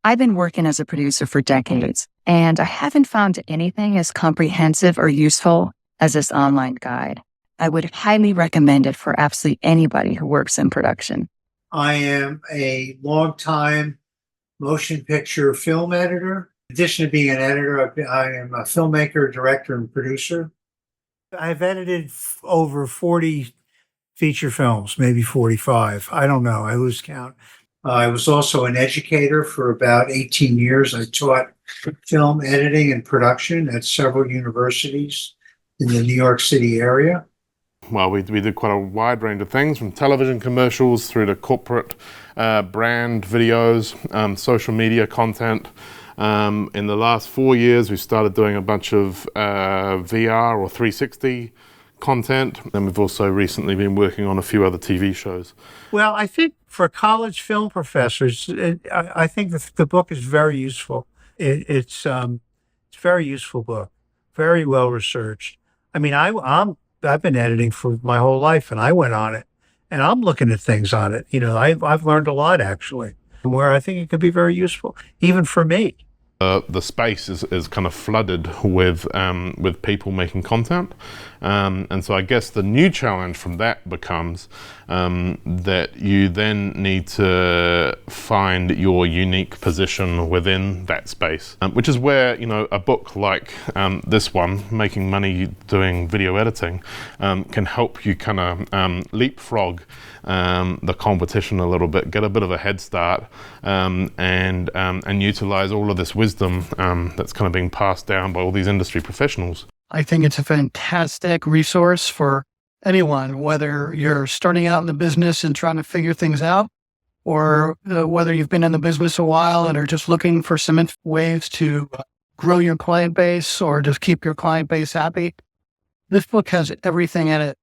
I've been working as a producer for decades, and I haven't found anything as comprehensive or useful as this online guide. I would highly recommend it for absolutely anybody who works in production. I am a longtime motion picture film editor. In addition to being an editor, I am a filmmaker, director, and producer. I've edited over 40 feature films, maybe 45. I don't know. I lose count. I was also an educator for about 18 years. I taught film editing and production at several universities in the New York City area. Well, we did quite a wide range of things, from television commercials through to corporate brand videos, social media content. In the last 4 years, we've started doing a bunch of VR or 360 content, and we've also recently been working on a few other TV shows. Well, I think for college film professors, I think the book is very useful. It's a very useful book, very well researched. I mean, I've been editing for my whole life, and I went on it, and I'm looking at things on it. You know, I've learned a lot actually, where I think it could be very useful, even for me. The space is kind of flooded with people making content, and so I guess the new challenge from that becomes that you then need to find your unique position within that space, which is where a book like this one, Making Money Doing Video Editing, can help you kind of leapfrog the competition a little bit, get a bit of a head start, and utilize all of this wisdom that's kind of being passed down by all these industry professionals. I think it's a fantastic resource for anyone, whether you're starting out in the business and trying to figure things out, or whether you've been in the business a while and are just looking for some ways to grow your client base or just keep your client base happy. This book has everything in it